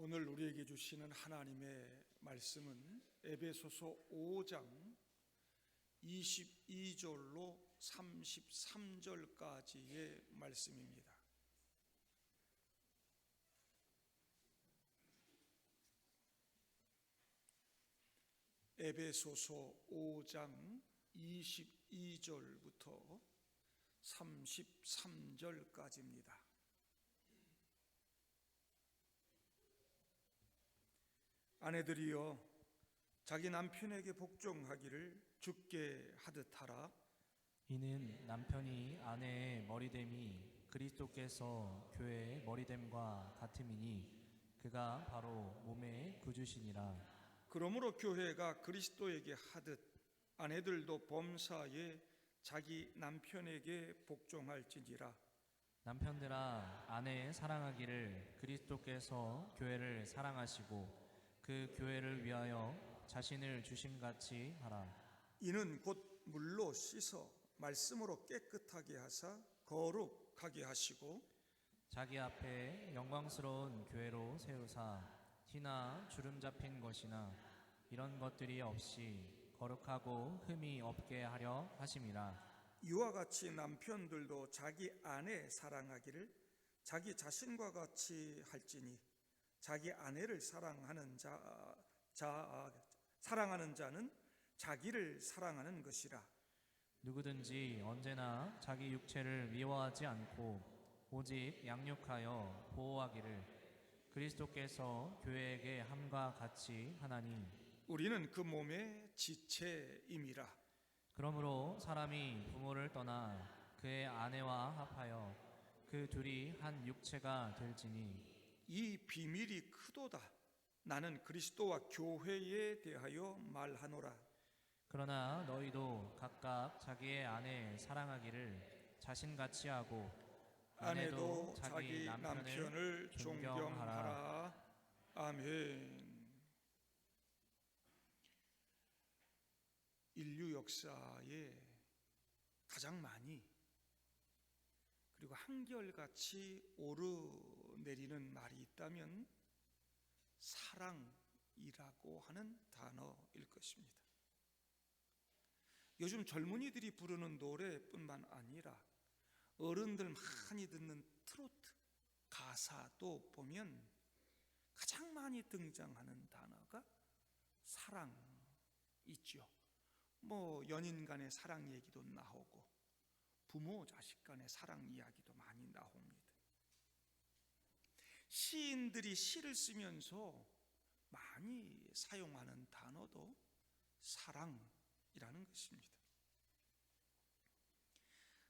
오늘 우리에게 주시는 하나님의 말씀은 에베소서 5장 22절로 33절까지의 말씀입니다. 에베소서 5장 22절부터 33절까지입니다. 아내들이여 자기 남편에게 복종하기를 주께 하듯 하라. 이는 남편이 아내의 머리됨이 그리스도께서 교회의 머리됨과 같음이니 그가 바로 몸의 구주시니라. 그러므로 교회가 그리스도에게 하듯 아내들도 범사에 자기 남편에게 복종할지니라. 남편들아 아내의 사랑하기를 그리스도께서 교회를 사랑하시고 그 교회를 위하여 자신을 주심같이 하라. 이는 곧 물로 씻어 말씀으로 깨끗하게 하사 거룩하게 하시고 자기 앞에 영광스러운 교회로 세우사 티나 주름 잡힌 것이나 이런 것들이 없이 거룩하고 흠이 없게 하려 하심이라. 이와 같이 남편들도 자기 아내 사랑하기를 자기 자신과 같이 할지니 자기 아내를 사랑하는 자는 자기를 사랑하는 것이라. 누구든지 언제나 자기 육체를 미워하지 않고 오직 양육하여 보호하기를 그리스도께서 교회에게 함과 같이 하나니 우리는 그 몸의 지체임이라. 그러므로 사람이 부모를 떠나 그의 아내와 합하여 그 둘이 한 육체가 될지니 이 비밀이 크도다. 나는 그리스도와 교회에 대하여 말하노라. 그러나 너희도 각각 자기의 아내 사랑하기를 자신같이 하고 아내도 자기 남편을 존경하라. 아멘. 인류 역사에 가장 많이 그리고 한결같이 오르내리는 말이 있다면 사랑이라고 하는 단어일 것입니다. 요즘 젊은이들이 부르는 노래뿐만 아니라 어른들 많이 듣는 트로트 가사도 보면 가장 많이 등장하는 단어가 사랑이죠. 연인 간의 사랑 얘기도 나오고 부모 자식 간의 사랑 이야기도 많이 나옵니다. 시인들이 시를 쓰면서 많이 사용하는 단어도 사랑이라는 것입니다.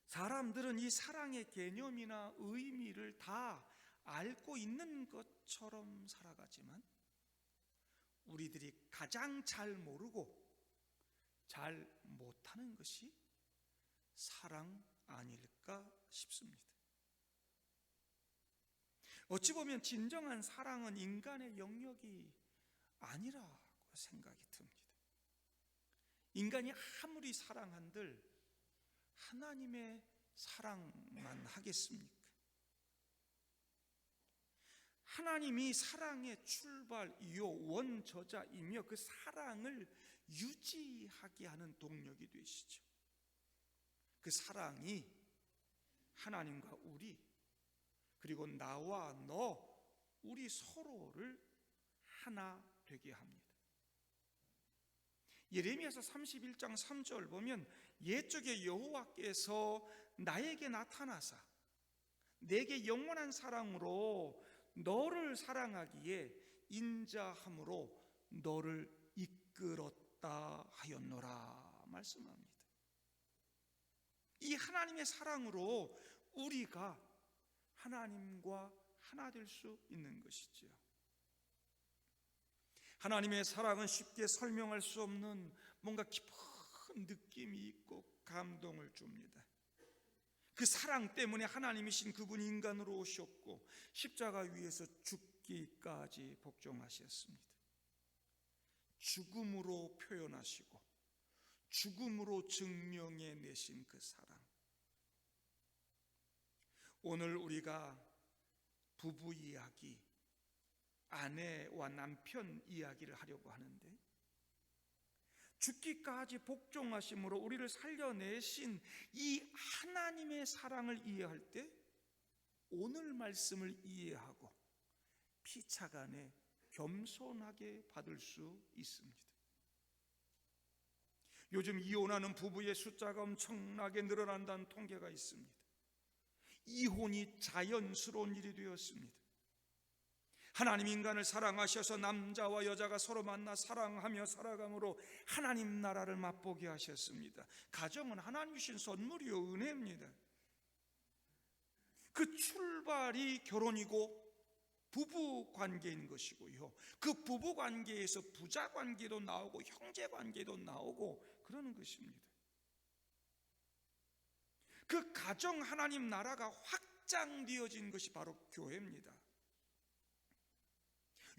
사람들은 이 사랑의 개념이나 의미를 다 알고 있는 것처럼 살아가지만 우리들이 가장 잘 모르고 잘 못하는 것이 사랑 아닐까 싶습니다. 어찌 보면 진정한 사랑은 인간의 영역이 아니라고 생각이 듭니다. 인간이 아무리 사랑한들 하나님의 사랑만 하겠습니까? 하나님이 사랑의 출발이요 원저자이며 그 사랑을 유지하게 하는 동력이 되시죠. 그 사랑이 하나님과 우리 그리고 나와 너 우리 서로를 하나 되게 합니다. 예레미야서 31장 3절 보면 옛적에 여호와께서 나에게 나타나사 내게 영원한 사랑으로 너를 사랑하기에 인자함으로 너를 이끌었다 하였노라 말씀합니다. 이 하나님의 사랑으로 우리가 하나님과 하나 될 수 있는 것이죠. 하나님의 사랑은 쉽게 설명할 수 없는 뭔가 깊은 느낌이 있고 감동을 줍니다. 그 사랑 때문에 하나님이신 그분이 인간으로 오셨고 십자가 위에서 죽기까지 복종하셨습니다. 죽음으로 표현하시고 죽음으로 증명해 내신 그 사랑, 오늘 우리가 부부 이야기, 아내와 남편 이야기를 하려고 하는데, 죽기까지 복종하심으로 우리를 살려내신 이 하나님의 사랑을 이해할 때 오늘 말씀을 이해하고 피차간에 겸손하게 받을 수 있습니다. 요즘 이혼하는 부부의 숫자가 엄청나게 늘어난다는 통계가 있습니다. 이혼이 자연스러운 일이 되었습니다. 하나님 인간을 사랑하셔서 남자와 여자가 서로 만나 사랑하며 살아감으로 하나님 나라를 맛보게 하셨습니다. 가정은 하나님 주신 선물이요, 은혜입니다. 그 출발이 결혼이고 부부 관계인 것이고요, 그 부부 관계에서 부자 관계도 나오고 형제 관계도 나오고 그러는 것입니다. 그 가정 하나님 나라가 확장되어진 것이 바로 교회입니다.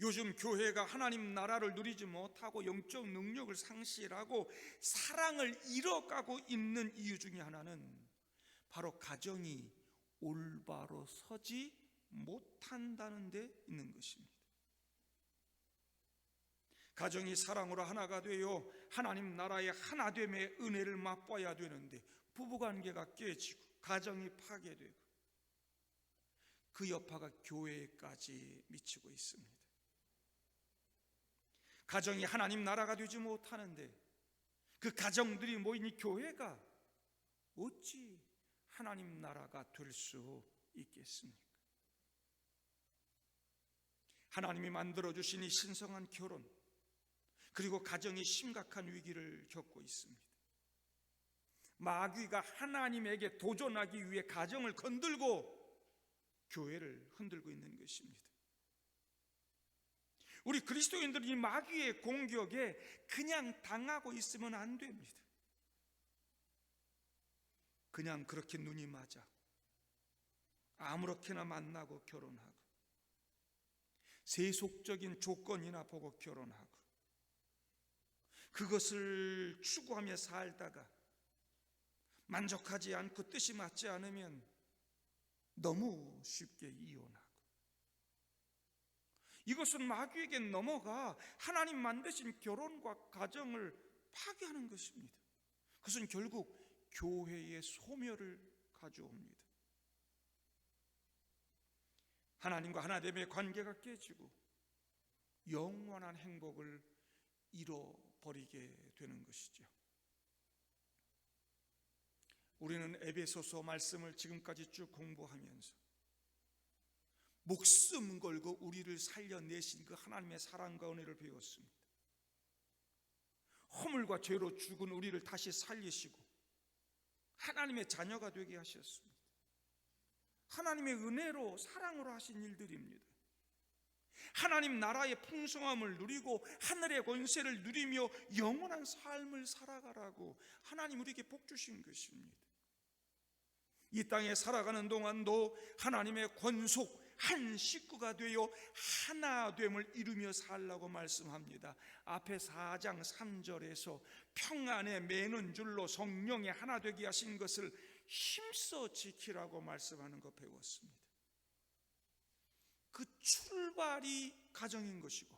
요즘 교회가 하나님 나라를 누리지 못하고 영적 능력을 상실하고 사랑을 잃어가고 있는 이유 중에 하나는 바로 가정이 올바로 서지 못한다는 데 있는 것입니다. 가정이 사랑으로 하나가 되어 하나님 나라의 하나됨의 은혜를 맛봐야 되는데 부부관계가 깨지고 가정이 파괴되고 그 여파가 교회까지 미치고 있습니다. 가정이 하나님 나라가 되지 못하는데 그 가정들이 모인 이 교회가 어찌 하나님 나라가 될 수 있겠습니까? 하나님이 만들어주신 이 신성한 결혼, 그리고 가정이 심각한 위기를 겪고 있습니다. 마귀가 하나님에게 도전하기 위해 가정을 건들고 교회를 흔들고 있는 것입니다. 우리 그리스도인들이 이 마귀의 공격에 그냥 당하고 있으면 안 됩니다. 그냥 그렇게 눈이 맞아 아무렇게나 만나고 결혼하고 세속적인 조건이나 보고 결혼하고 그것을 추구하며 살다가 만족하지 않고 뜻이 맞지 않으면 너무 쉽게 이혼하고, 이것은 마귀에게 넘어가 하나님 만드신 결혼과 가정을 파괴하는 것입니다. 그것은 결국 교회의 소멸을 가져옵니다. 하나님과 하나됨의 관계가 깨지고 영원한 행복을 잃어버리게 되는 것이죠. 우리는 에베소서 말씀을 지금까지 쭉 공부하면서 목숨 걸고 우리를 살려내신 그 하나님의 사랑과 은혜를 배웠습니다. 허물과 죄로 죽은 우리를 다시 살리시고 하나님의 자녀가 되게 하셨습니다. 하나님의 은혜로 사랑으로 하신 일들입니다. 하나님 나라의 풍성함을 누리고 하늘의 권세를 누리며 영원한 삶을 살아가라고 하나님 우리에게 복 주신 것입니다. 이 땅에 살아가는 동안도 하나님의 권속 한 식구가 되어 하나됨을 이루며 살라고 말씀합니다. 앞에 4장 3절에서 평안에 매는 줄로 성령이 하나 되게 하신 것을 힘써 지키라고 말씀하는 거 배웠습니다. 그 출발이 가정인 것이고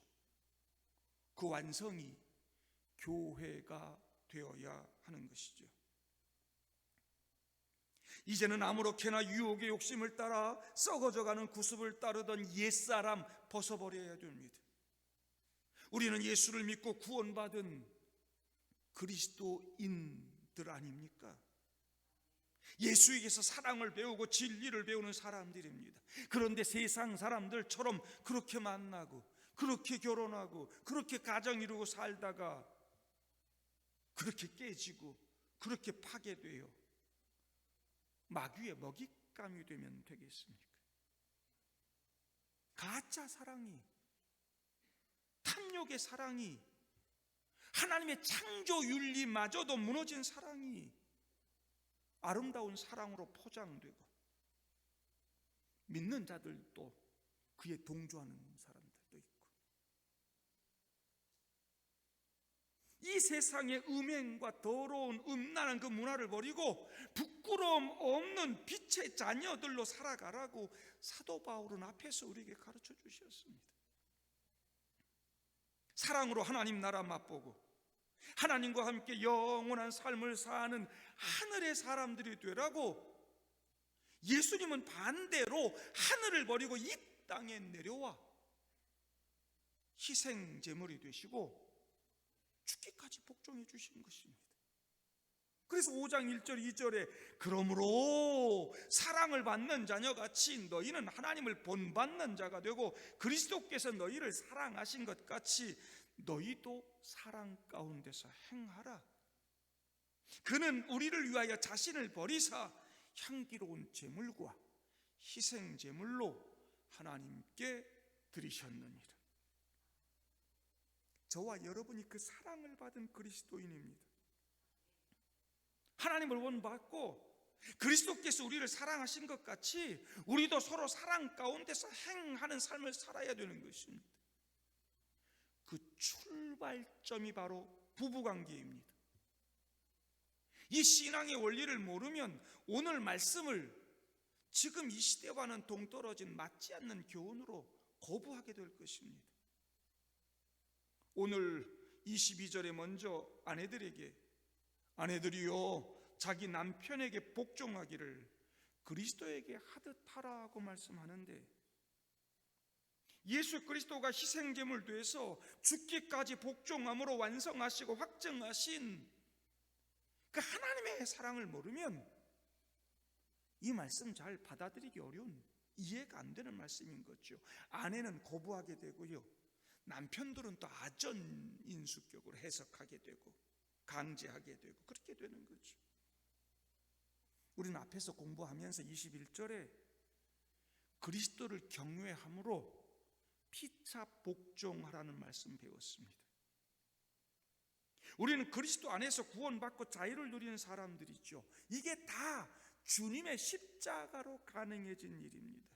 그 완성이 교회가 되어야 하는 것이죠. 이제는 아무렇게나 유혹의 욕심을 따라 썩어져가는 구습을 따르던 옛사람 벗어버려야 됩니다. 우리는 예수를 믿고 구원받은 그리스도인들 아닙니까? 예수에게서 사랑을 배우고 진리를 배우는 사람들입니다. 그런데 세상 사람들처럼 그렇게 만나고 그렇게 결혼하고 그렇게 가정 이루고 살다가 그렇게 깨지고 그렇게 파괴돼요. 마귀의 먹잇감이 되면 되겠습니까? 가짜 사랑이, 탐욕의 사랑이, 하나님의 창조 윤리마저도 무너진 사랑이 아름다운 사랑으로 포장되고 믿는 자들도 그에 동조하는 사람들도 있고, 이 세상의 음행과 더러운 음란한 그 문화를 버리고 부끄러움 없는 빛의 자녀들로 살아가라고 사도 바울은 앞에서 우리에게 가르쳐 주셨습니다. 사랑으로 하나님 나라 맛보고 하나님과 함께 영원한 삶을 사는 하늘의 사람들이 되라고, 예수님은 반대로 하늘을 버리고 이 땅에 내려와 희생 제물이 되시고 죽기까지 복종해 주신 것입니다. 그래서 5장 1절 2절에 그러므로 사랑을 받는 자녀같이 너희는 하나님을 본받는 자가 되고 그리스도께서 너희를 사랑하신 것 같이 너희도 사랑 가운데서 행하라. 그는 우리를 위하여 자신을 버리사 향기로운 제물과 희생 제물로 하나님께 드리셨느니라. 저와 여러분이 그 사랑을 받은 그리스도인입니다. 하나님을 본받고 그리스도께서 우리를 사랑하신 것 같이 우리도 서로 사랑 가운데서 행하는 삶을 살아야 되는 것입니다. 그 출발점이 바로 부부관계입니다. 이 신앙의 원리를 모르면 오늘 말씀을 지금 이 시대와는 동떨어진 맞지 않는 교훈으로 거부하게 될 것입니다. 오늘 22절에 먼저 아내들이요 자기 남편에게 복종하기를 그리스도에게 하듯 하라고 말씀하는데, 예수 그리스도가 희생제물 돼서 죽기까지 복종함으로 완성하시고 확증하신 그 하나님의 사랑을 모르면 이 말씀 잘 받아들이기 어려운, 이해가 안 되는 말씀인 거죠. 아내는 거부하게 되고요, 남편들은 또 아전인수격으로 해석하게 되고 강제하게 되고 그렇게 되는 거죠. 우리는 앞에서 공부하면서 21절에 그리스도를 경외함으로 피차 복종하라는 말씀 배웠습니다. 우리는 그리스도 안에서 구원받고 자유를 누리는 사람들이죠. 이게 다 주님의 십자가로 가능해진 일입니다.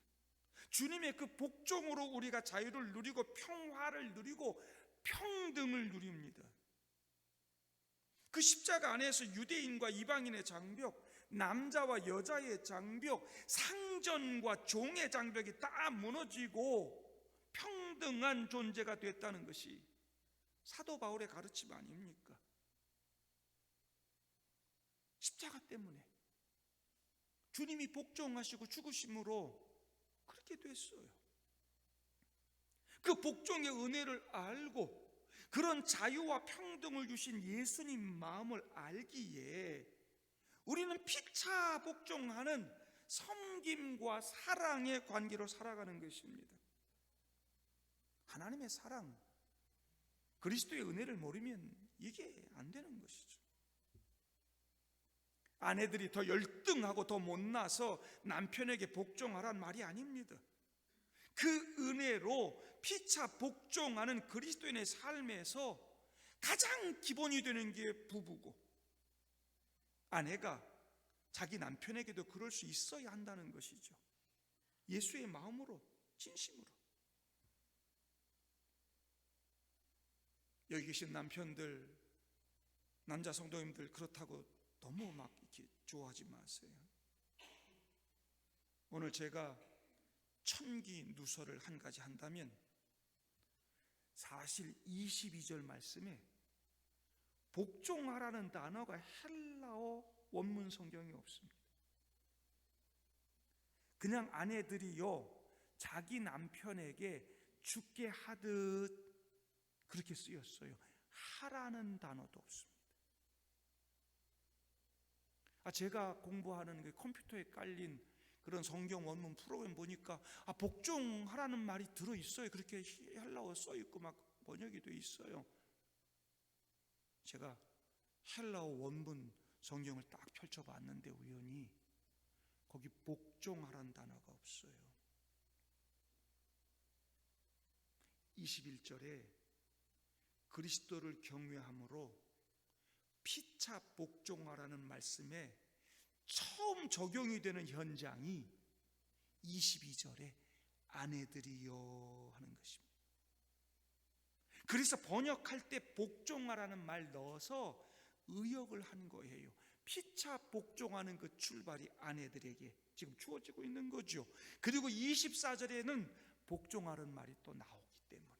주님의 그 복종으로 우리가 자유를 누리고 평화를 누리고 평등을 누립니다. 그 십자가 안에서 유대인과 이방인의 장벽, 남자와 여자의 장벽, 상전과 종의 장벽이 다 무너지고 평등한 존재가 됐다는 것이 사도 바울의 가르침 아닙니까? 십자가 때문에 주님이 복종하시고 죽으심으로 그렇게 됐어요. 그 복종의 은혜를 알고 그런 자유와 평등을 주신 예수님 마음을 알기에 우리는 피차 복종하는 섬김과 사랑의 관계로 살아가는 것입니다. 하나님의 사랑, 그리스도의 은혜를 모르면 이게 안 되는 것이죠. 아내들이 더 열등하고 더 못나서 남편에게 복종하라는 말이 아닙니다. 그 은혜로 피차 복종하는 그리스도인의 삶에서 가장 기본이 되는 게 부부고, 아내가 자기 남편에게도 그럴 수 있어야 한다는 것이죠. 예수의 마음으로, 진심으로. 여기 계신 남편들, 남자 성도님들, 그렇다고 너무 막 이렇게 좋아하지 마세요. 오늘 제가 천기 누설을 한 가지 한다면 사실 22절 말씀에 복종하라는 단어가 헬라어 원문 성경이 없습니다. 그냥 아내들이요 자기 남편에게 죽게 하듯 그렇게 쓰였어요. 하라는 단어도 없습니다. 제가 공부하는 그 컴퓨터에 깔린 그런 성경 원문 프로그램 보니까 복종하라는 말이 들어있어요. 그렇게 헬라어 써있고 막 번역이 돼 있어요. 제가 헬라어 원문 성경을 딱 펼쳐봤는데 우연히 거기 복종하라는 단어가 없어요. 21절에 그리스도를 경외함으로 피차 복종하라는 말씀에 처음 적용이 되는 현장이 22절에 아내들이여 하는 것입니다. 그래서 번역할 때 복종하라는 말 넣어서 의역을 한 거예요. 피차 복종하는 그 출발이 아내들에게 지금 주어지고 있는 거죠. 그리고 24절에는 복종하라는 말이 또 나오기 때문에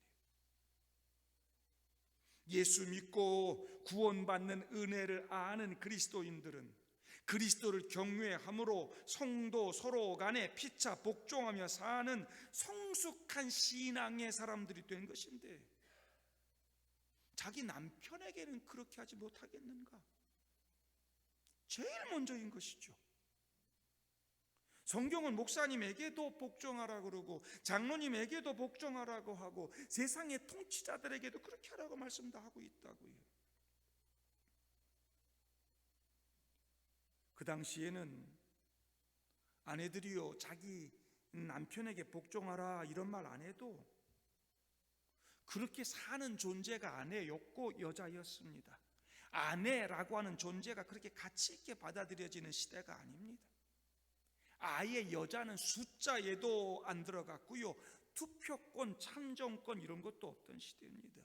예수 믿고 구원받는 은혜를 아는 그리스도인들은 그리스도를 경외함으로 성도 서로 간에 피차 복종하며 사는 성숙한 신앙의 사람들이 된 것인데, 자기 남편에게는 그렇게 하지 못하겠는가? 제일 먼저인 것이죠. 성경은 목사님에게도 복종하라고 그러고 장로님에게도 복종하라고 하고 세상의 통치자들에게도 그렇게 하라고 말씀도 하고 있다고요. 그 당시에는 아내들이요, 자기 남편에게 복종하라 이런 말 안 해도 그렇게 사는 존재가 아내였고 여자였습니다. 아내라고 하는 존재가 그렇게 가치 있게 받아들여지는 시대가 아닙니다. 아예 여자는 숫자에도 안 들어갔고요, 투표권, 참정권 이런 것도 없던 시대입니다.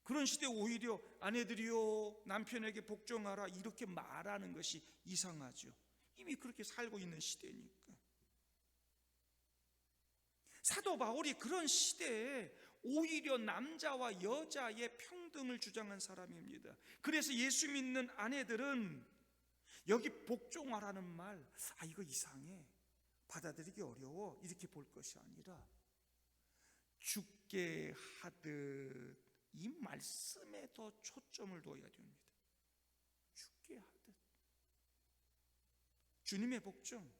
그런 시대 오히려 아내들이요 남편에게 복종하라 이렇게 말하는 것이 이상하죠. 이미 그렇게 살고 있는 시대니까. 사도 바울이 그런 시대에 오히려 남자와 여자의 평등을 주장한 사람입니다. 그래서 예수 믿는 아내들은 여기 복종하라는 말, 이거 이상해, 받아들이기 어려워 이렇게 볼 것이 아니라 죽게 하듯 이 말씀에 더 초점을 둬야 됩니다. 죽게 하듯 주님의 복종,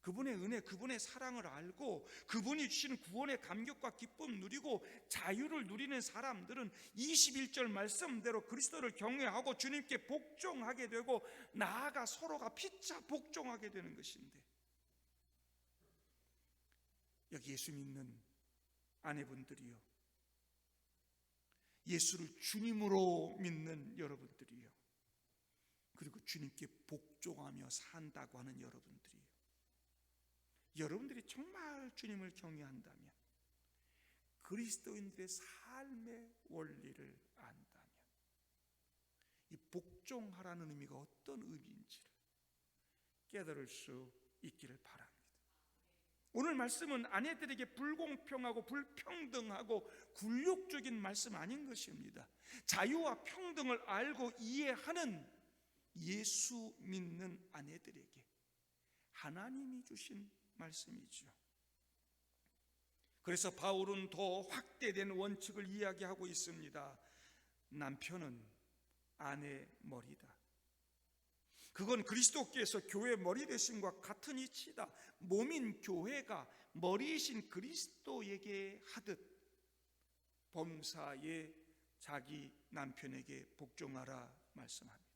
그분의 은혜, 그분의 사랑을 알고 그분이 주시는 구원의 감격과 기쁨 누리고 자유를 누리는 사람들은 21절 말씀대로 그리스도를 경외하고 주님께 복종하게 되고 나아가 서로가 피차 복종하게 되는 것인데, 여기 예수 믿는 아내분들이요, 예수를 주님으로 믿는 여러분들이요, 그리고 주님께 복종하며 산다고 하는 여러분들이요, 여러분들이 정말 주님을 경외한다면, 그리스도인들의 삶의 원리를 안다면 이 복종하라는 의미가 어떤 의미인지를 깨달을 수 있기를 바랍니다. 오늘 말씀은 아내들에게 불공평하고 불평등하고 굴욕적인 말씀 아닌 것입니다. 자유와 평등을 알고 이해하는 예수 믿는 아내들에게 하나님이 주신 말씀이죠. 그래서 바울은 더 확대된 원칙을 이야기하고 있습니다. 남편은 아내 머리다. 그건 그리스도께서 교회 머리 되심과 같은 이치다. 몸인 교회가 머리이신 그리스도에게 하듯 범사에 자기 남편에게 복종하라 말씀합니다.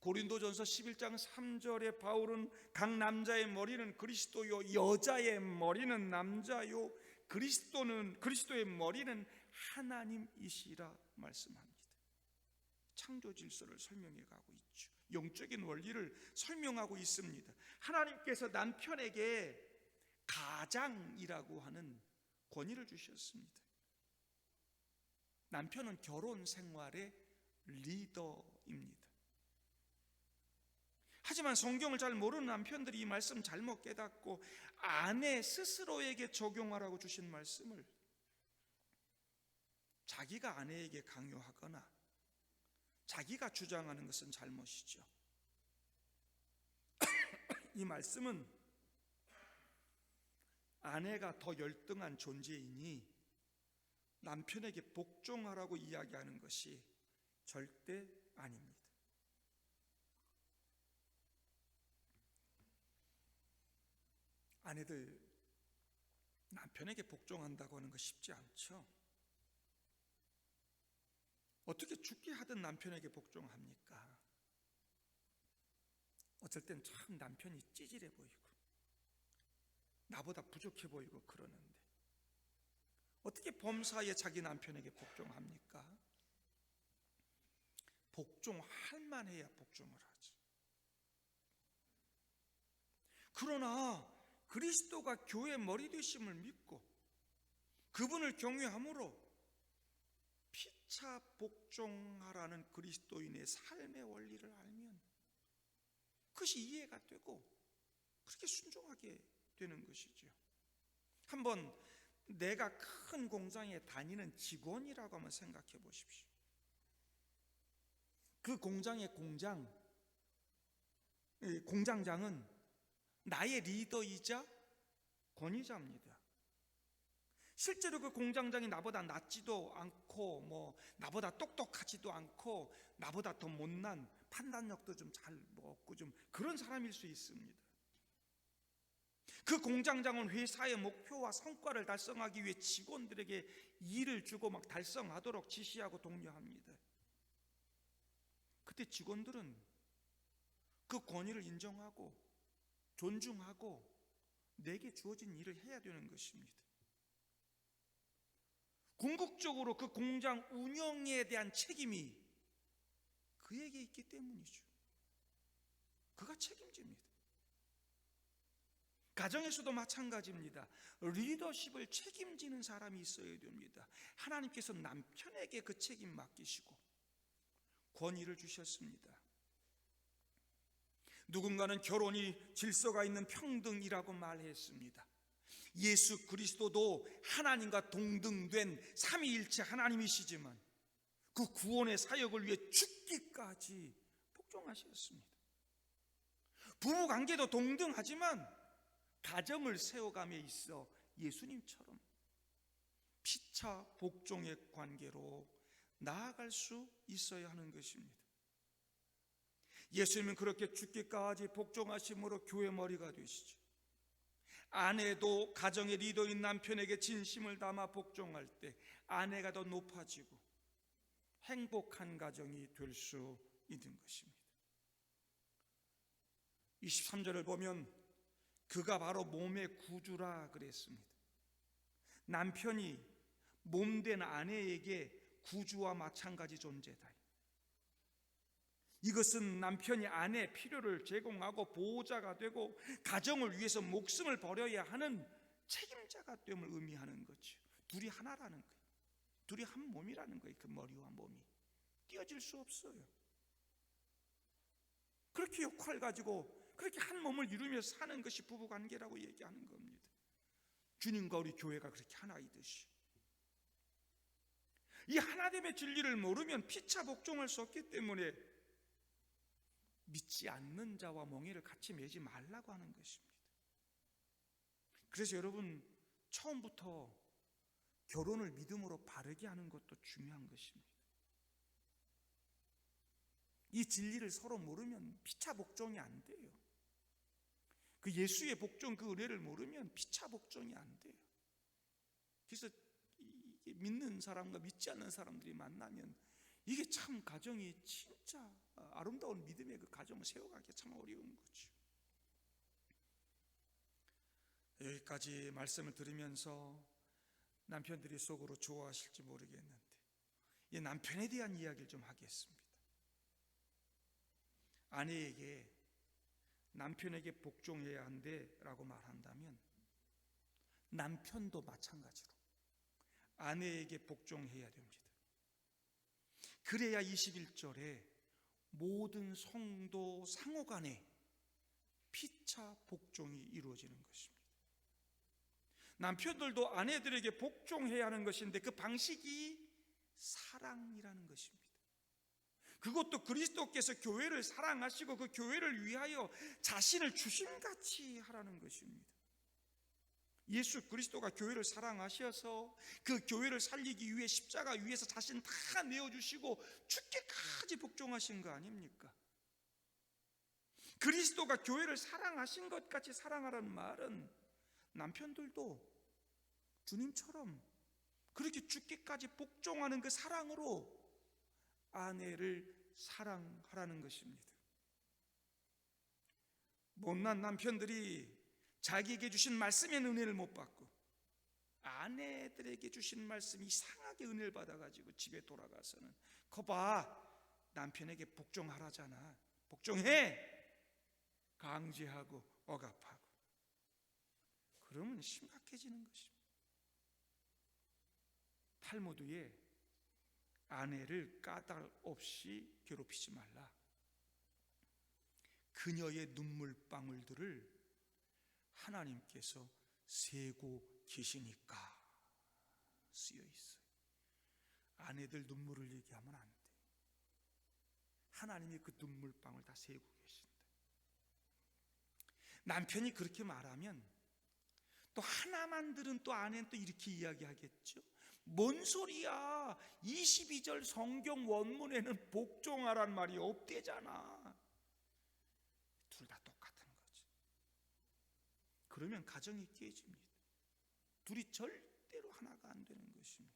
고린도전서 11장 3절에 바울은 각 남자의 머리는 그리스도요 여자의 머리는 남자요 그리스도의 머리는 하나님이시라 말씀합니다. 창조 질서를 설명해 가고 있죠. 영적인 원리를 설명하고 있습니다. 하나님께서 남편에게 가장이라고 하는 권위를 주셨습니다. 남편은 결혼 생활의 리더입니다. 하지만 성경을 잘 모르는 남편들이 이 말씀 잘못 깨닫고 아내 스스로에게 적용하라고 주신 말씀을 자기가 아내에게 강요하거나 자기가 주장하는 것은 잘못이죠. 이 말씀은 아내가 더 열등한 존재이니 남편에게 복종하라고 이야기하는 것이 절대 아닙니다. 아내들, 남편에게 복종한다고 하는 거 쉽지 않죠. 어떻게 죽게 하든 남편에게 복종합니까? 어쩔 땐 참 남편이 찌질해 보이고 나보다 부족해 보이고 그러는데 어떻게 범사에 자기 남편에게 복종합니까? 복종할 만해야 복종을 하지. 그러나 그리스도가 교회 머리 되심을 믿고 그분을 경외함으로 피차 복종하라는 그리스도인의 삶의 원리를 알면 그것이 이해가 되고 그렇게 순종하게 되는 것이죠. 한번 내가 큰 공장에 다니는 직원이라고 한번 생각해 보십시오. 그 공장의 공장장은 나의 리더이자 권위자입니다. 실제로 그 공장장이 나보다 낫지도 않고 나보다 똑똑하지도 않고 나보다 더 못난, 판단력도 좀 잘 없고 좀 그런 사람일 수 있습니다. 그 공장장은 회사의 목표와 성과를 달성하기 위해 직원들에게 일을 주고 막 달성하도록 지시하고 독려합니다. 그때 직원들은 그 권위를 인정하고 존중하고 내게 주어진 일을 해야 되는 것입니다. 궁극적으로 그 공장 운영에 대한 책임이 그에게 있기 때문이죠. 그가 책임집니다. 가정에서도 마찬가지입니다. 리더십을 책임지는 사람이 있어야 됩니다. 하나님께서 남편에게 그 책임 맡기시고 권위를 주셨습니다. 누군가는 결혼이 질서가 있는 평등이라고 말했습니다. 예수 그리스도도 하나님과 동등된 삼위일체 하나님이시지만 그 구원의 사역을 위해 죽기까지 복종하셨습니다. 부부관계도 동등하지만 가정을 세워감에 있어 예수님처럼 피차 복종의 관계로 나아갈 수 있어야 하는 것입니다. 예수님은 그렇게 죽기까지 복종하심으로 교회 머리가 되시죠. 아내도 가정의 리더인 남편에게 진심을 담아 복종할 때 아내가 더 높아지고 행복한 가정이 될 수 있는 것입니다. 23절을 보면 그가 바로 몸의 구주라 그랬습니다. 남편이 몸된 아내에게 구주와 마찬가지 존재다. 이것은 남편이 아내의 필요를 제공하고 보호자가 되고 가정을 위해서 목숨을 버려야 하는 책임자가 됨을 의미하는 거죠. 둘이 하나라는 거예요. 둘이 한 몸이라는 거예요. 그 머리와 몸이 띄어질 수 없어요. 그렇게 역할 가지고 그렇게 한 몸을 이루며 사는 것이 부부관계라고 얘기하는 겁니다. 주님과 우리 교회가 그렇게 하나이듯이 이 하나됨의 진리를 모르면 피차 복종할 수 없기 때문에 믿지 않는 자와 멍에를 같이 매지 말라고 하는 것입니다. 그래서 여러분 처음부터 결혼을 믿음으로 바르게 하는 것도 중요한 것입니다. 이 진리를 서로 모르면 피차 복종이 안 돼요. 그 예수의 복종, 그 은혜를 모르면 피차 복종이 안 돼요. 그래서 믿는 사람과 믿지 않는 사람들이 만나면 이게 참 가정이 진짜 아름다운 믿음의 그 가정을 세워가기 참 어려운 거죠. 여기까지 말씀을 들으면서 남편들이 속으로 좋아하실지 모르겠는데 이 남편에 대한 이야기를 좀 하겠습니다. 아내에게 남편에게 복종해야 한다라고 말한다면 남편도 마찬가지로 아내에게 복종해야 됩니다. 그래야 21절에 모든 성도 상호간에 피차 복종이 이루어지는 것입니다. 남편들도 아내들에게 복종해야 하는 것인데 그 방식이 사랑이라는 것입니다. 그것도 그리스도께서 교회를 사랑하시고 그 교회를 위하여 자신을 주심같이 하라는 것입니다. 예수 그리스도가 교회를 사랑하셔서 그 교회를 살리기 위해 십자가 위에서 자신 다 내어주시고 죽기까지 복종하신 거 아닙니까? 그리스도가 교회를 사랑하신 것 같이 사랑하라는 말은 남편들도 주님처럼 그렇게 죽기까지 복종하는 그 사랑으로 아내를 사랑하라는 것입니다. 못난 남편들이 자기에게 주신 말씀의 은혜를 못 받고 아내들에게 주신 말씀이 이상하게 은혜를 받아가지고 집에 돌아가서는 거봐 남편에게 복종하라잖아, 복종해, 강제하고 억압하고 그러면 심각해지는 것입니다. 탈무드에 아내를 까닭 없이 괴롭히지 말라. 그녀의 눈물방울들을 하나님께서 세고 계시니까 쓰여 있어요. 아내들 눈물을 얘기하면 안 돼. 하나님이 그 눈물방울 다 세고 계신다. 남편이 그렇게 말하면 또 하나만 들은 또 아내는 또 이렇게 이야기하겠죠. 뭔 소리야, 22절 성경 원문에는 복종하란 말이 없대잖아. 둘 다 똑같은 거지. 그러면 가정이 깨집니다. 둘이 절대로 하나가 안 되는 것입니다.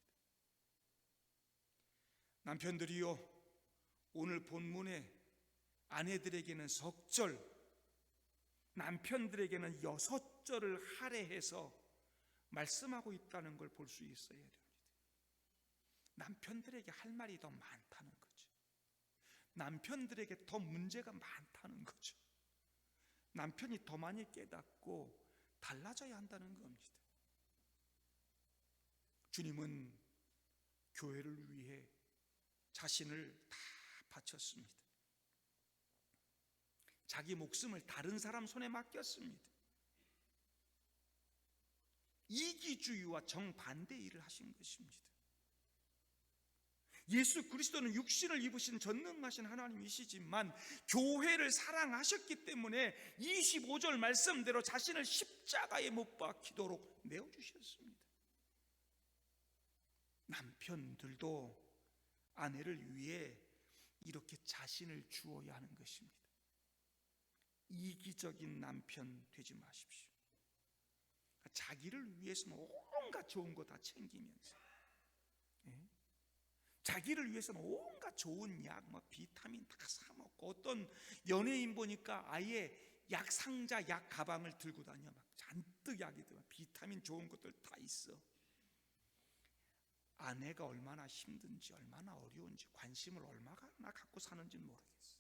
남편들이요, 오늘 본문에 아내들에게는 석절, 남편들에게는 6절을 할애해서 말씀하고 있다는 걸 볼 수 있어야 됩니다. 남편들에게 할 말이 더 많다는 거죠. 남편들에게 더 문제가 많다는 거죠. 남편이 더 많이 깨닫고 달라져야 한다는 겁니다. 주님은 교회를 위해 자신을 다 바쳤습니다. 자기 목숨을 다른 사람 손에 맡겼습니다. 이기주의와 정반대의 일을 하신 것입니다. 예수 그리스도는 육신을 입으신 전능하신 하나님이시지만 교회를 사랑하셨기 때문에 25절 말씀대로 자신을 십자가에 못 박히도록 내어주셨습니다. 남편들도 아내를 위해 이렇게 자신을 주어야 하는 것입니다. 이기적인 남편 되지 마십시오. 자기를 위해서는 온갖 좋은 거 다 챙기면서, 자기를 위해서는 온갖 좋은 약, 비타민 다 사 먹고, 어떤 연예인 보니까 아예 약 상자, 약 가방을 들고 다녀. 막 잔뜩 약이 들어. 비타민 좋은 것들 다 있어. 아내가 얼마나 힘든지, 얼마나 어려운지, 관심을 얼마나 갖고 사는지 모르겠어.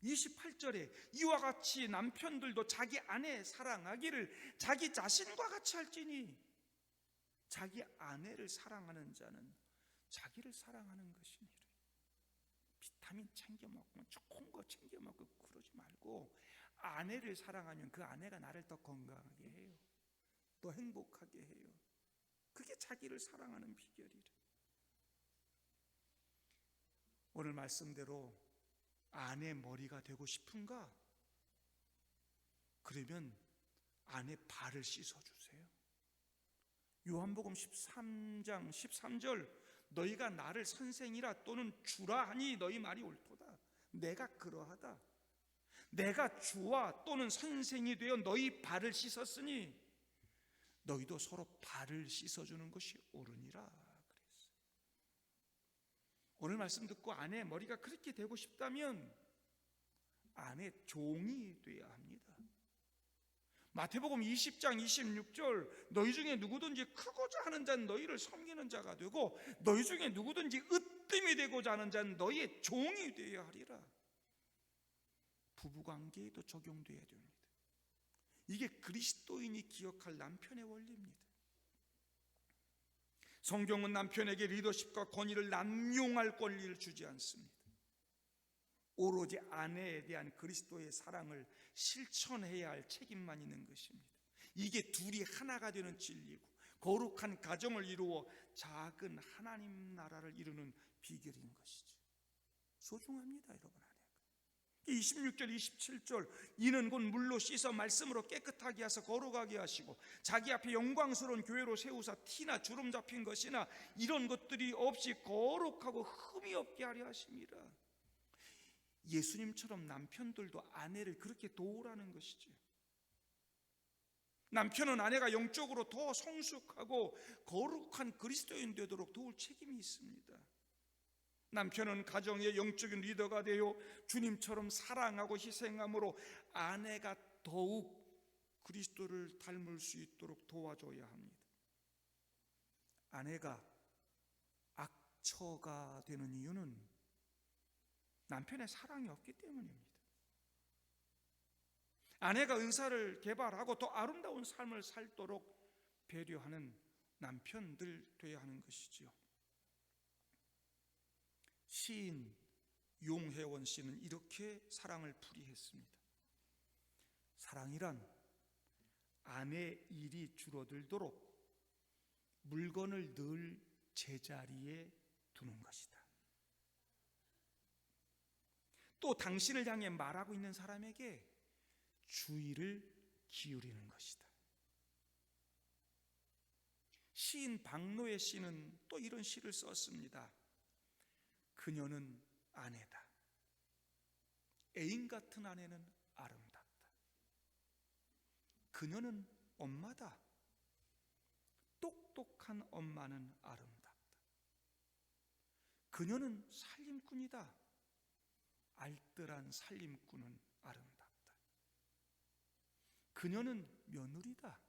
28절에 이와 같이 남편들도 자기 아내 사랑하기를 자기 자신과 같이 할지니, 자기 아내를 사랑하는 자는 자기를 사랑하는 것이니라. 비타민 챙겨 먹고 좋은 거 챙겨 먹고 그러지 말고, 아내를 사랑하면 그 아내가 나를 더 건강하게 해요. 더 행복하게 해요. 그게 자기를 사랑하는 비결이래. 오늘 말씀대로 아내 머리가 되고 싶은가? 그러면 아내 발을 씻어주세요. 요한복음 13장 13절, 너희가 나를 선생이라 또는 주라 하니 너희 말이 옳도다. 내가 그러하다. 내가 주와 또는 선생이 되어 너희 발을 씻었으니 너희도 서로 발을 씻어주는 것이 옳으니라 그랬어요. 오늘 말씀 듣고 아내 머리가 그렇게 되고 싶다면 아내 종이 되어야 합니다. 마태복음 20장 26절, 너희 중에 누구든지 크고자 하는 자는 너희를 섬기는 자가 되고, 너희 중에 누구든지 으뜸이 되고자 하는 자는 너희의 종이 되어야 하리라. 부부관계에도 적용되어야 됩니다. 이게 그리스도인이 기억할 남편의 원리입니다. 성경은 남편에게 리더십과 권위를 남용할 권리를 주지 않습니다. 오로지 아내에 대한 그리스도의 사랑을 실천해야 할 책임만 있는 것입니다. 이게 둘이 하나가 되는 진리고 거룩한 가정을 이루어 작은 하나님 나라를 이루는 비결인 것이죠. 소중합니다, 여러분. 26절 27절, 이는 곧 물로 씻어 말씀으로 깨끗하게 하사 거룩하게 하시고 자기 앞에 영광스러운 교회로 세우사 티나 주름 잡힌 것이나 이런 것들이 없이 거룩하고 흠이 없게 하려 하심이라. 예수님처럼 남편들도 아내를 그렇게 도우라는 것이죠. 남편은 아내가 영적으로 더 성숙하고 거룩한 그리스도인 되도록 도울 책임이 있습니다. 남편은 가정의 영적인 리더가 되어 주님처럼 사랑하고 희생함으로 아내가 더욱 그리스도를 닮을 수 있도록 도와줘야 합니다. 아내가 악처가 되는 이유는 남편의 사랑이 없기 때문입니다. 아내가 은사를 개발하고 더 아름다운 삶을 살도록 배려하는 남편들 되어야 하는 것이지요. 시인 용혜원 씨는 이렇게 사랑을 풀이했습니다. 사랑이란 아내 일이 줄어들도록 물건을 늘 제자리에 두는 것이다. 또 당신을 향해 말하고 있는 사람에게 주의를 기울이는 것이다. 시인 박노해 씨는 또 이런 시를 썼습니다. 그녀는 아내다. 애인 같은 아내는 아름답다. 그녀는 엄마다. 똑똑한 엄마는 아름답다. 그녀는 살림꾼이다. 알뜰한 살림꾼은 아름답다. 그녀는 며느리다.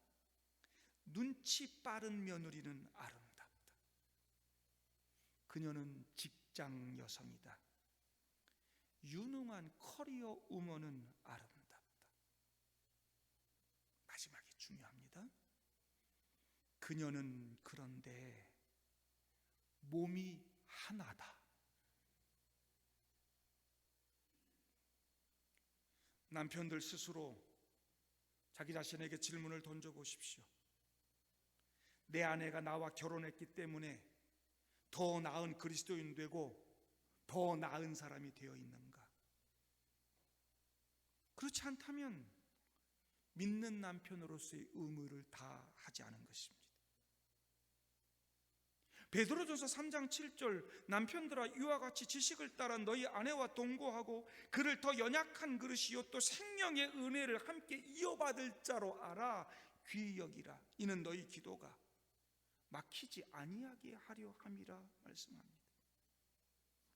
눈치 빠른 며느리는 아름답다. 그녀는 직장 여성이다. 유능한 커리어 우먼은 아름답다. 마지막이 중요합니다. 그녀는 그런데 몸이 하나다. 남편들 스스로 자기 자신에게 질문을 던져보십시오. 내 아내가 나와 결혼했기 때문에 더 나은 그리스도인 되고 더 나은 사람이 되어 있는가? 그렇지 않다면 믿는 남편으로서의 의무를 다하지 않은 것입니다. 베드로전서 3장 7절 남편들아 이와 같이 지식을 따라 너희 아내와 동거하고 그를 더 연약한 그릇이요 또 생명의 은혜를 함께 이어받을 자로 알아 귀히 여기라. 이는 너희 기도가 막히지 아니하게 하려 함이라 말씀합니다.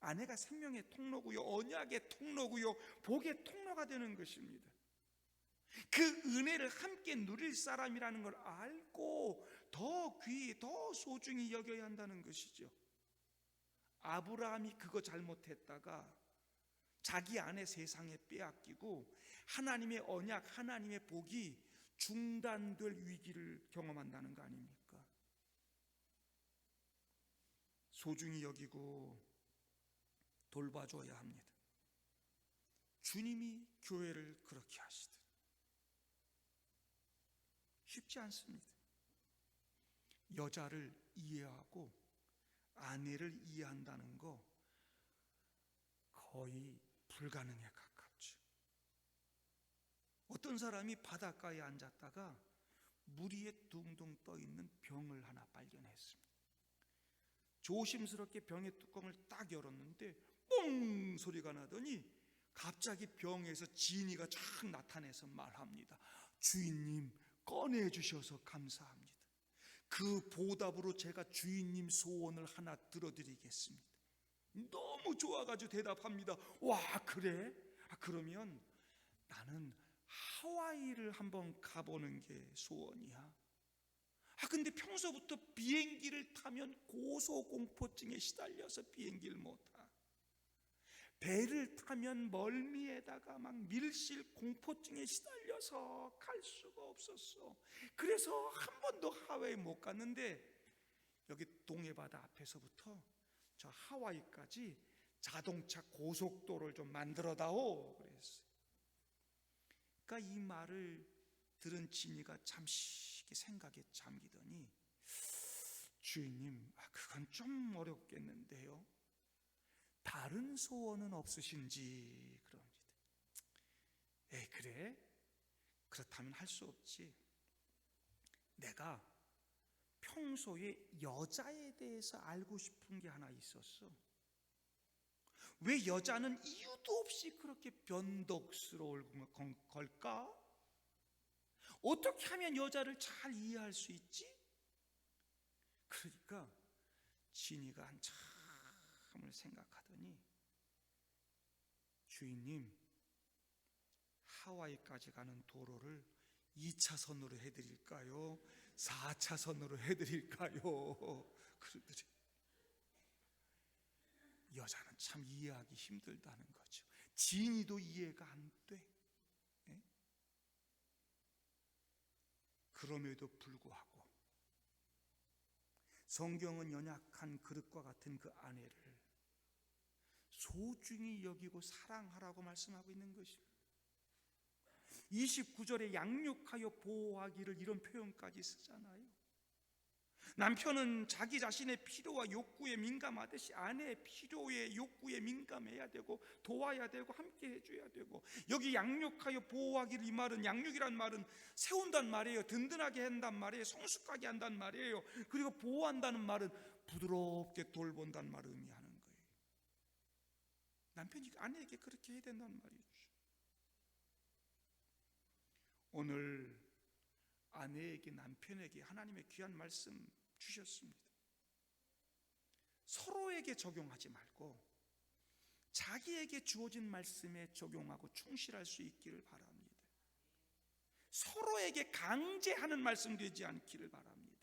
아내가 생명의 통로고요, 언약의 통로고요, 복의 통로가 되는 것입니다. 그 은혜를 함께 누릴 사람이라는 걸 알고 더 귀히, 더 소중히 여겨야 한다는 것이죠. 아브라함이 그거 잘못했다가 자기 아내 세상에 빼앗기고 하나님의 언약, 하나님의 복이 중단될 위기를 경험한다는 거 아닙니까? 소중히 여기고 돌봐줘야 합니다. 주님이 교회를 그렇게 하시듯. 쉽지 않습니다. 여자를 이해하고 아내를 이해한다는 거 거의 불가능에 가깝죠. 어떤 사람이 바닷가에 앉았다가 물 위에 둥둥 떠있는 병을 하나 발견했습니다. 조심스럽게 병의 뚜껑을 딱 열었는데 뽕 소리가 나더니 갑자기 병에서 지니가 쫙 나타나서 말합니다. 주인님 꺼내주셔서 감사합니다. 그 보답으로 제가 주인님 소원을 하나 들어드리겠습니다. 너무 좋아가지고 대답합니다. 와 그래? 그러면 나는 하와이를 한번 가보는 게 소원이야. 근데 평소부터 비행기를 타면 고소공포증에 시달려서 비행기를 못 타. 배를 타면 멀미에다가 막 밀실 공포증에 시달려서 갈 수가 없었어. 그래서 한 번도 하와이 못 갔는데 여기 동해바다 앞에서부터 저 하와이까지 자동차 고속도로를 좀 만들어다오 그랬어요. 그러니까 이 말을 들은 지니가 잠시 생각에 잠기더니 주인님 그건 좀 어렵겠는데요. 다른 소원은 없으신지 그럽니다. 그래? 그렇다면 할 수 없지. 내가 평소에 여자에 대해서 알고 싶은 게 하나 있었어. 왜 여자는 이유도 없이 그렇게 변덕스러울 걸까? 어떻게 하면 여자를 잘 이해할 수 있지? 그러니까 지니가 한참을 생각하더니 주인님 하와이까지 가는 도로를 2차선으로 해드릴까요? 4차선으로 해드릴까요? 그러더니 여자는 참 이해하기 힘들다는 거죠. 지니도 이해가 안 돼. 그럼에도 불구하고 성경은 연약한 그릇과 같은 그 아내를 소중히 여기고 사랑하라고 말씀하고 있는 것입니다. 29절에 양육하여 보호하기를 이런 표현까지 쓰잖아요. 남편은 자기 자신의 필요와 욕구에 민감하듯이 아내의 필요에 욕구에 민감해야 되고 도와야 되고 함께 해줘야 되고, 여기 양육하여 보호하기를, 이 말은, 양육이란 말은 세운단 말이에요. 든든하게 한단 말이에요. 성숙하게 한단 말이에요. 그리고 보호한다는 말은 부드럽게 돌본다는 말을 의미하는 거예요. 남편이 아내에게 그렇게 해야 된다는 말이죠. 오늘 아내에게, 남편에게 하나님의 귀한 말씀 주셨습니다. 서로에게 적용하지 말고 자기에게 주어진 말씀에 적용하고 충실할 수 있기를 바랍니다. 서로에게 강제하는 말씀 되지 않기를 바랍니다.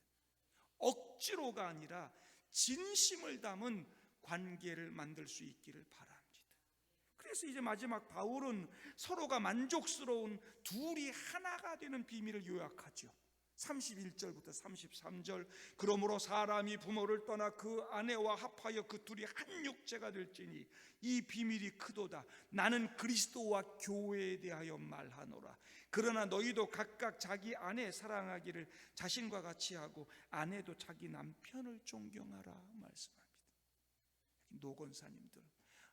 억지로가 아니라 진심을 담은 관계를 만들 수 있기를 바랍니다. 그래서 이제 마지막 바울은 서로가 만족스러운 둘이 하나가 되는 비밀을 요약하죠. 31절부터 33절. 그러므로 사람이 부모를 떠나 그 아내와 합하여 그 둘이 한 육체가 될지니 이 비밀이 크도다. 나는 그리스도와 교회에 대하여 말하노라. 그러나 너희도 각각 자기 아내 사랑하기를 자신과 같이 하고 아내도 자기 남편을 존경하라 말씀합니다. 노건사님들,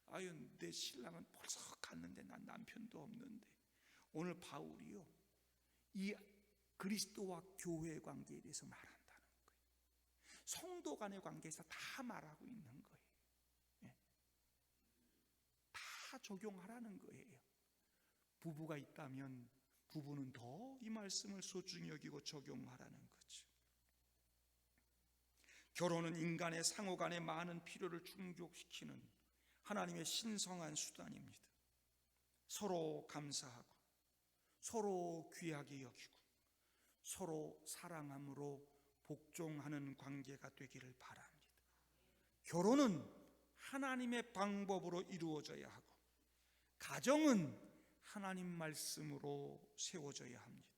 아유, 내 신랑은 벌써 갔는데 난 남편도 없는데. 오늘 바울이요, 이 그리스도와 교회의 관계에 대해서 말한다는 거예요. 성도 간의 관계에서 다 말하고 있는 거예요. 예. 다 적용하라는 거예요. 부부가 있다면 부부는 더 이 말씀을 소중히 여기고 적용하라는 거죠. 결혼은 인간의 상호 간의 많은 필요를 충족시키는 하나님의 신성한 수단입니다. 서로 감사하고 서로 귀하게 여기고 서로 사랑함으로 복종하는 관계가 되기를 바랍니다. 결혼은 하나님의 방법으로 이루어져야 하고 가정은 하나님 말씀으로 세워져야 합니다.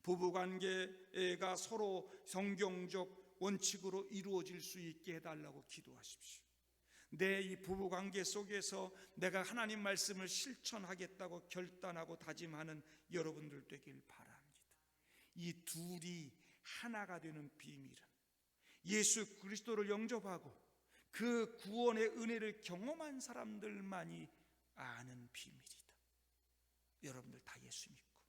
부부관계가 서로 성경적 원칙으로 이루어질 수 있게 해달라고 기도하십시오. 내 이 부부관계 속에서 내가 하나님 말씀을 실천하겠다고 결단하고 다짐하는 여러분들 되길 바랍니다. 이 둘이 하나가 되는 비밀은 예수 그리스도를 영접하고 그 구원의 은혜를 경험한 사람들만이 아는 비밀이다. 여러분들 다 예수 믿고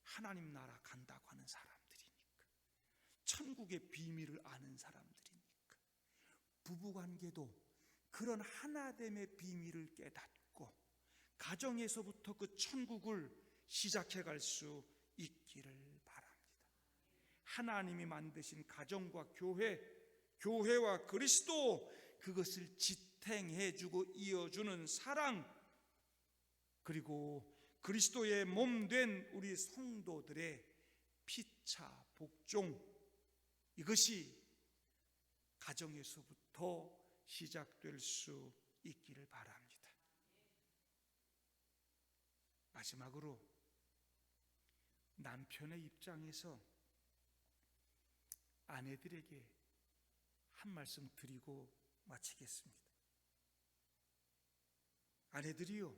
하나님 나라 간다고 하는 사람들이니까, 천국의 비밀을 아는 사람들이니까, 부부관계도 그런 하나됨의 비밀을 깨닫고 가정에서부터 그 천국을 시작해 갈 수 있기를 바랍니다. 하나님이 만드신 가정과 교회와 그리스도, 그것을 지탱해 주고 이어주는 사랑, 그리고 그리스도의 몸 된 우리 성도들의 피차 복종, 이것이 가정에서부터 시작될 수 있기를 바랍니다. 마지막으로 남편의 입장에서 아내들에게 한 말씀 드리고 마치겠습니다. 아내들이요,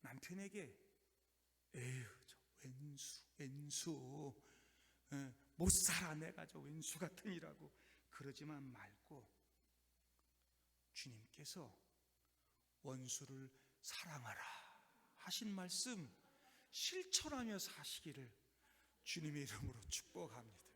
남편에게 에휴 저 왼수 못 살아, 내가 저 왼수 같으니라고 그러지만 말고 주님께서 원수를 사랑하라 하신 말씀 실천하며 사시기를 주님의 이름으로 축복합니다.